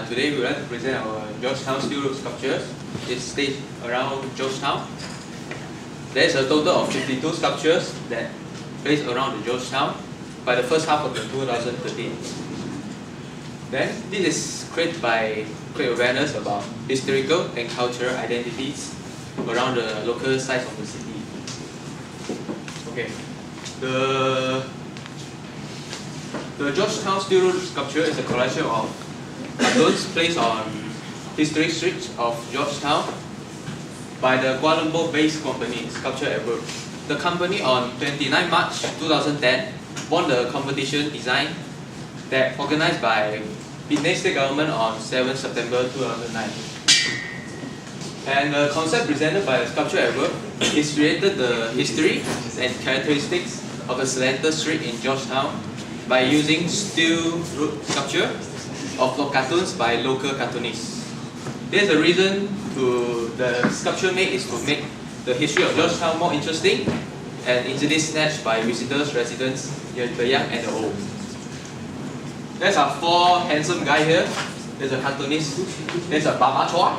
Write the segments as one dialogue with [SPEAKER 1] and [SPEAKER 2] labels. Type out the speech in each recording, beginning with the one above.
[SPEAKER 1] Today we would like to present our Georgetown steel roof sculptures. It's staged around Georgetown. There is a total of 52 sculptures that placed around the Georgetown by the first half of the 2013. Then this is create awareness about historical and cultural identities around the local sites of the city. Okay. The Georgetown steel roof sculpture is a collection of cartoons placed on historic streets of Georgetown by the Kuala Lumpur-based company, Sculpture at Work. The company on 29 March 2010 won the competition design that organized by Penang State Government on 7 September 2009. And the concept presented by the Sculpture at Work is related the history and characteristics of a slanted street in Georgetown by using steel roof sculpture of cartoons by local cartoonists. There's a reason to the sculpture made is to make the history of Georgetown more interesting and easily snatched by visitors, residents, the young and the old. There's our four handsome guys here. There's a cartoonist. There's a Baba Chua.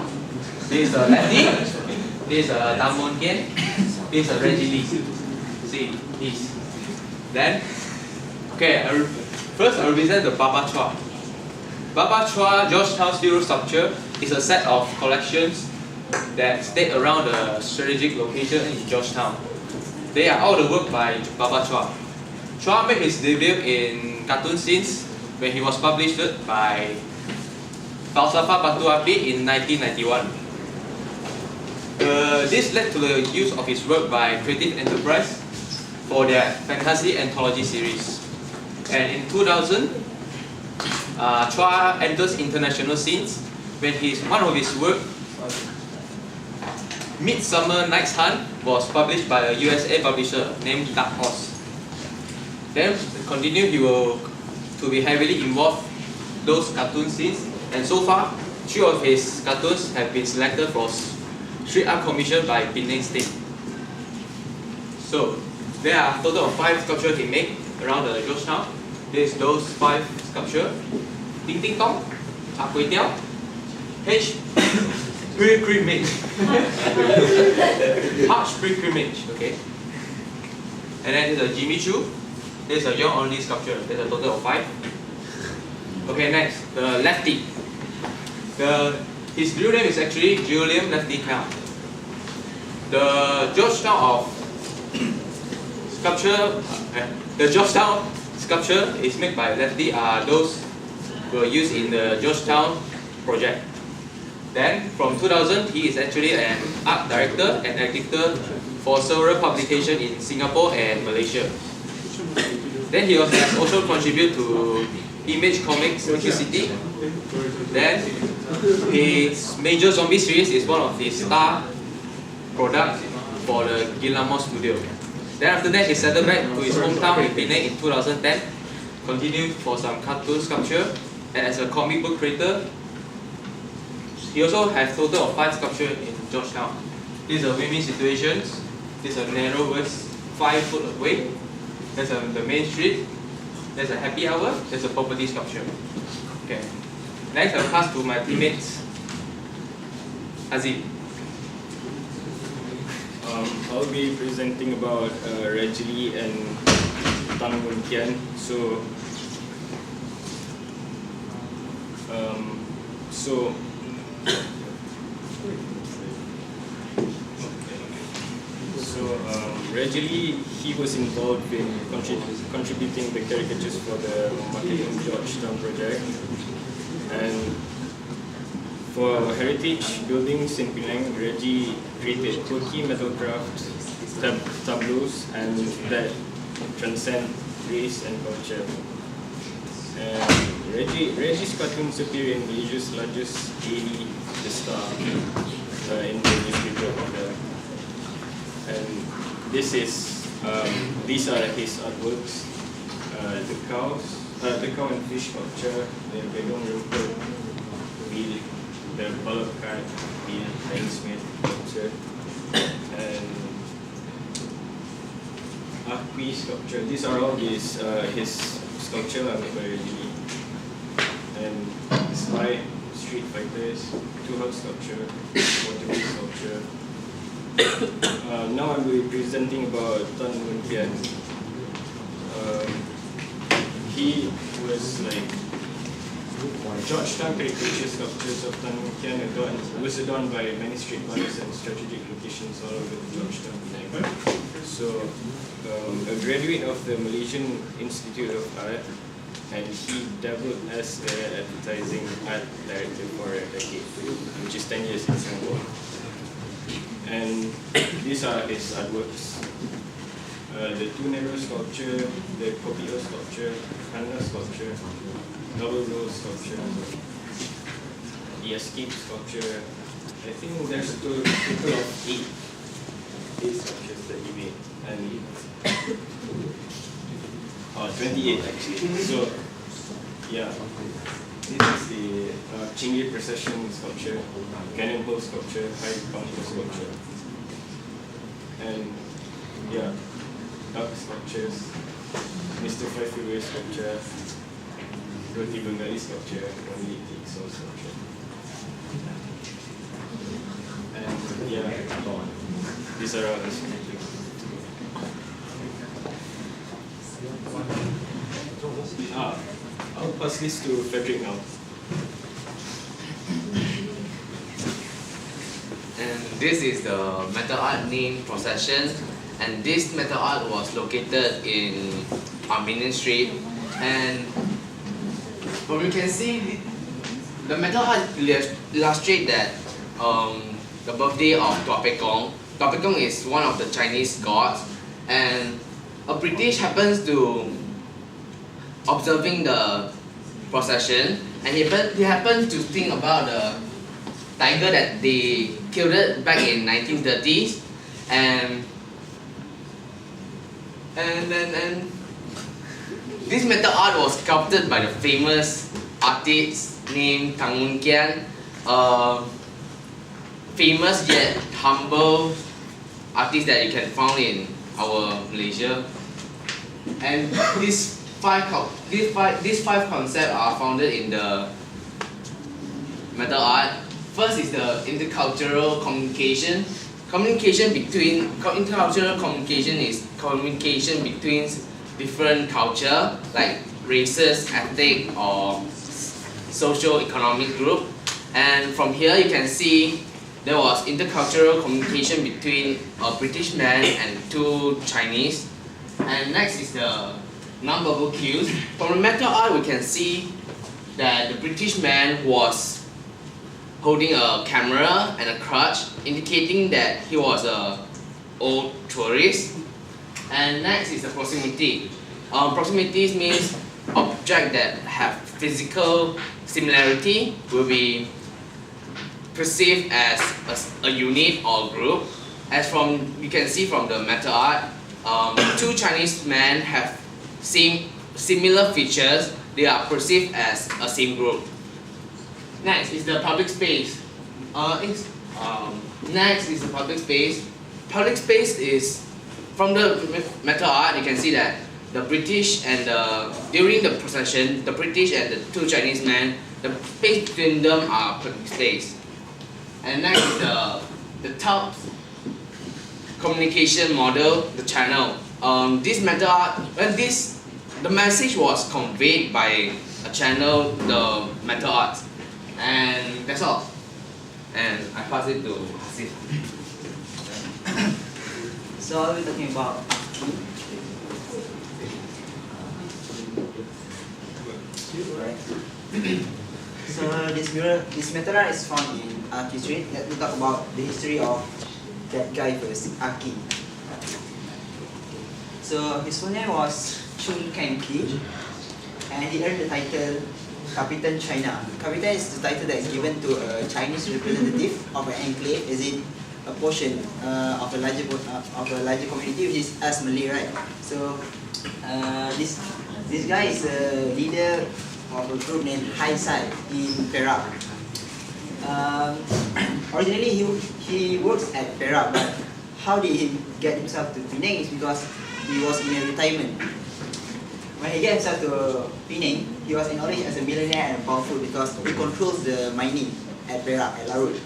[SPEAKER 1] There's a Lefty. There's a Damon Kian. There's a Reggie Lee. See, these. Then, okay, first I'll present the Baba Chua. Baba Chua Georgetown steel roof sculpture is a set of collections that stay around the strategic location in Georgetown. They are all the work by Baba Chua. Chua made his debut in cartoon scenes when he was published by Falsafah Batu Api in 1991. This led to the use of his work by Creative Enterprise for their fantasy anthology series. And in 2000, Chua enters international scenes when one of his work, Midsummer Night's Hunt, was published by a USA publisher named Dark Horse. Then continue, he will to be heavily involved those cartoon scenes, and so far 3 of his cartoons have been selected for street art commission by Penang State. So there are a total of 5 sculptures he made around the Georgetown. There's those 5 sculptures. Ding Ding Dong, Char Kway Teow, H pilgrimage, Arch pilgrimage, okay. And then there's a Jimmy Choo. There's a young only sculpture. There's a total of 5. Okay, next, the Lefty. His real name is actually Julian Lefty Count. The Georgetown sculpture is made by Lefty are those were used in the Georgetown project. Then from 2000, he is actually an art director and editor for several publications in Singapore and Malaysia. Then he has also contributed to Image Comics City. Then his major zombie series is one of his star products for the Guillermo Studio. Then after that, he settled back to his hometown in Penang in 2010, continued for some cartoon sculpture, and as a comic book creator, he also has a total of 5 sculptures in Georgetown. These are win-win situations. This is a narrow verse 5 foot away. There's the main street. There's a happy hour. There's a property sculpture. Okay. Next, I'll pass to my teammates. Azim.
[SPEAKER 2] I'll be presenting about Reggie Lee and Tan Mun Kian. So Reggie Lee, he was involved in contributing the caricatures for the Marketing Georgetown project, and for heritage buildings in Penang, Reggie created quirky metal craft tableaus and that transcend race and culture. And Reggie's cartoons appear in Asia's largest daily, The Star, in the newspaper order. And these are his artworks: the cow and fish sculpture, the Bedong Rumput wheel, the bullock cart wheel, Smith sculpture, and Akwi sculpture. These are all his sculpture made by Reggie Lee. And street fighters, two-house sculpture, waterway sculpture. Now I will be presenting about Tan Mun Kian. He was like Georgetown caricature sculptures of Tan Mun Kian was adorned by many street corners and strategic locations all over Georgetown. So, a graduate of the Malaysian Institute of Art, and he dabbled as an advertising art director for a decade, which is 10 years in Singapore. And these are his artworks. The two narrow sculpture, the Kopio sculpture, Kanna sculpture, double row sculpture, the escape sculpture. I think there's a total of eight sculptures that he made, and 28 actually. So yeah, this is the Chingy Procession sculpture, Cannonball sculpture, High Counter sculpture, and yeah, Duck sculptures, Mr. Five Freeway sculpture, Roti Bengali sculpture, Only Soul sculpture, and yeah, these are all the sculptures. I'll pass this to Frederick now.
[SPEAKER 3] And this is the metal art named Procession, and this metal art was located in Armenian Street. And what we can see, the metal art illustrate that the birthday of Tua Pek Kong. Tua Pek Kong is one of the Chinese gods, and a British happens to observing the procession, and he happened to think about the tiger that they killed it back in 1930s, and this metal art was sculpted by the famous artist named Tan Mun Kian, famous yet humble artist that you can find in our Malaysia. And these five concepts are founded in the metal art. First is the intercultural communication. Intercultural communication is communication between different culture, like races, ethnic, or socio-economic group. And from here you can see there was intercultural communication between a British man and two Chinese. And next is the non-verbal cues. From the metal art we can see that the British man was holding a camera and a crutch, indicating that he was a old tourist. And next is the proximity. Proximity means objects that have physical similarity will be perceived as a unit or group. As you can see from the metal art, two Chinese men have similar features. They are perceived as a same group. Next is the public space. Next is the public space. Public space is, from the metal art, you can see that the British and during the procession, the British and the two Chinese men, the space between them are public space. And next is the top communication model, the channel. This metal art, the message was conveyed by a channel, the metal art. And that's all. And I pass it to Hasif.
[SPEAKER 4] So we're talking about right. So this metal art is found in Aki Street. Let me talk about the history of that guy first, Aki. So his full name was Chun Kang Ki, and he earned the title Capitan China. Capitan is the title that is given to a Chinese representative of an enclave, as in a portion of a larger community, which is us Malay, right? So this guy is a leader of a group named Hai Sai in Perak. Originally he works at Perak, but how did he get himself to Penang is because he was in a retirement. when he gets himself to Penang, he was acknowledged as a millionaire and powerful because he controls the mining at Perak, at Larut.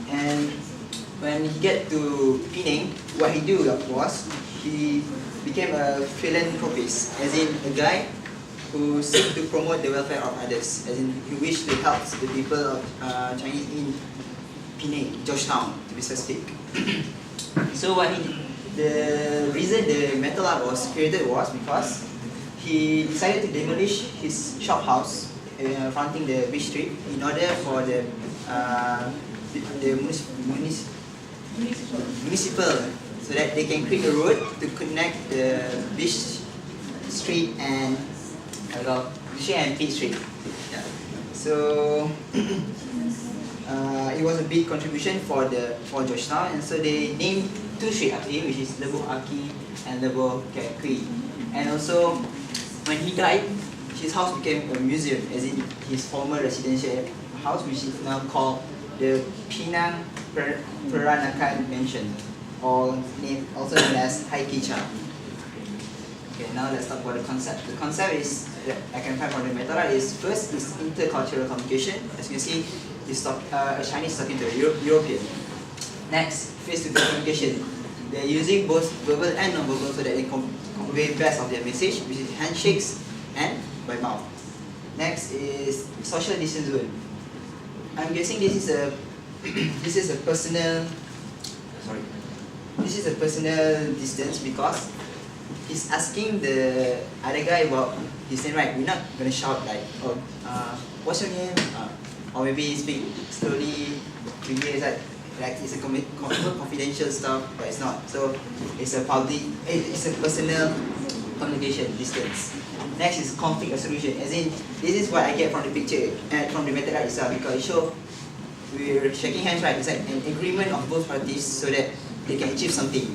[SPEAKER 4] And when he get to Penang, what he do was he became a philanthropist, as in a guy who seek to promote the welfare of others, as in he wish to help the people of Chinese in Penang, Georgetown to be specific. So the reason the metal art was created was because he decided to demolish his shop house fronting the beach street in order for the municipal, so that they can create a road to connect the beach street and Beach Street. Yeah. So it was a big contribution for Georgetown, and so they named 2 streets after him, which is Lebo Aki and Lebo Kui. And also, when he died, his house became a museum, as in his former residential house, which is now called the Penang Peranakan Mansion, or also known as Hai Kicha. Okay, now let's talk about the concept. The concept is that I can find from the metal art is first is intercultural communication. As you can see, a Chinese talking to a European. Next, face-to-face communication. They're using both verbal and non-verbal so that they convey best of their message, which is handshakes and by mouth. Next is social distance zone. I'm guessing this is a personal distance because he's asking the other guy about his name, right? We're not gonna shout like, oh, what's your name? Or maybe speak slowly. Maybe it's it's a confidential stuff, but it's not. So it's a personal communication distance. Next is conflict resolution, as in this is what I get from the picture from the metal art itself, because it shows we're shaking hands, right? It's like an agreement of both parties so that they can achieve something.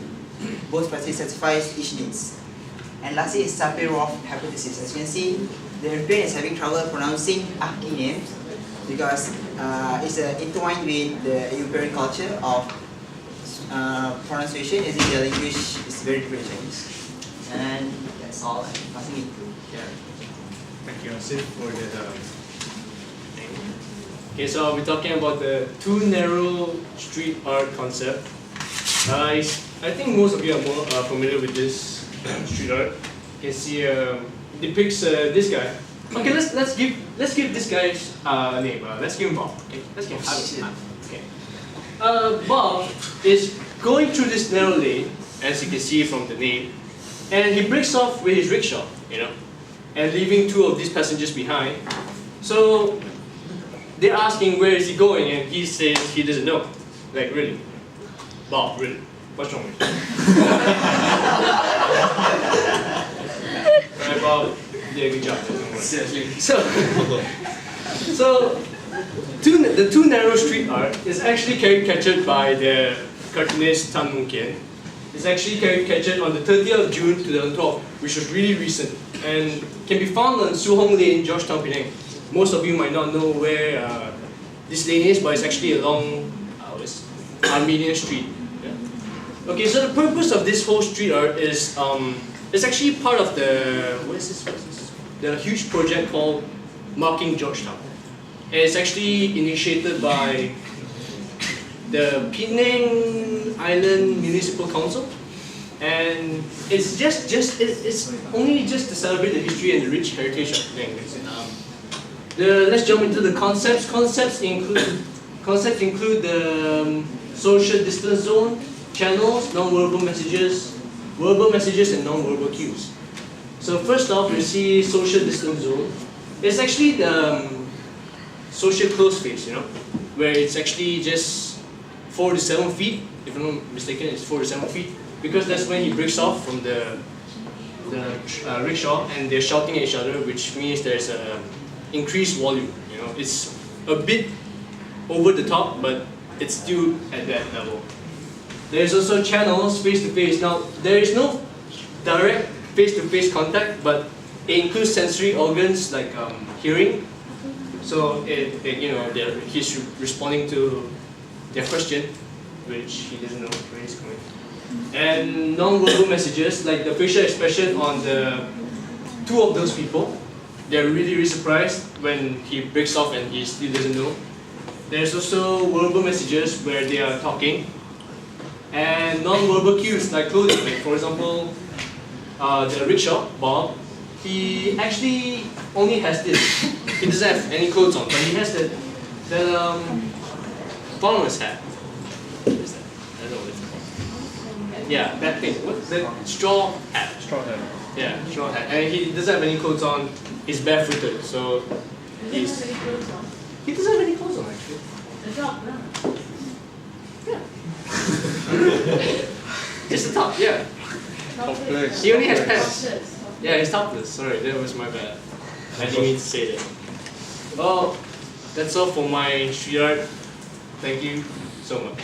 [SPEAKER 4] Both parties satisfies each needs. And lastly is Sapir-Whorf hypothesis. As you can see, the European is having trouble pronouncing Aki names because it's intertwined with the European culture of pronunciation, as in the language is very different Chinese. And that's all I'm passing it to Karen.
[SPEAKER 2] Thank you, Asif, for the thing. Okay, so we're talking about the too narrow street art concept. I think most of you are more familiar with this street art. You can see depicts this guy. Okay, let's give this guy's name. Let's give him Bob. Okay, let's give him Okay. Bob is going through this narrow lane, as you can see from the name, and he breaks off with his rickshaw, and leaving 2 of these passengers behind. So they're asking where is he going, and he says he doesn't know. Like, really, Bob, really, what's wrong with you? Alright, Bob, you did a good job.
[SPEAKER 1] Seriously.
[SPEAKER 2] So the too narrow street art is actually caricatured by the cartoonist Tan Moon Kian. It's actually caricatured on the 30th of June 2012, which was really recent, and can be found on Su Hong Lane, Georgetown, Penang. Most of you might not know where this lane is, but it's actually along Armenian Street. Yeah. Okay, so the purpose of this whole street art is it's actually part of the the huge project called Marking Georgetown. And it's actually initiated by the Penang Island Municipal Council, and it's only just to celebrate the history and the rich heritage of Penang. Let's jump into the concepts. Concepts include the social distance zone, channels, non-verbal messages, verbal messages, and non-verbal cues. So first off, we see social distance zone. It's actually the social close space, where it's actually just 4 to 7 feet. If I'm not mistaken, it's 4 to 7 feet, because that's when he breaks off from the rickshaw and they're shouting at each other, which means there's a increased volume. It's a bit over the top, but it's still at that level. There's also channels, face-to-face. Now, there is no direct face-to-face contact, but it includes sensory organs like hearing. So he's responding to their question, which he doesn't know where he's going. And non-verbal messages, like the facial expression on the two of those people, they're really, really surprised when he breaks off and he still doesn't know. There's also verbal messages where they are talking, and non-verbal cues like clothing. Like for example, the rickshaw, Bob, he actually only has this. He doesn't have any clothes on, but he has that farmer's hat. What is that? I don't know what it's called. Yeah, that thing. What's that? Straw hat.
[SPEAKER 5] Straw hat.
[SPEAKER 2] Yeah, straw hat. And he doesn't have any clothes on. He's barefooted, so he doesn't have any clothes on actually. Yeah. Just the top, yeah.
[SPEAKER 1] Topless.
[SPEAKER 2] He only has pants. Yeah, he's topless. Sorry, that was my bad. I didn't mean to say that. Well, that's all for my street art. Thank you so much.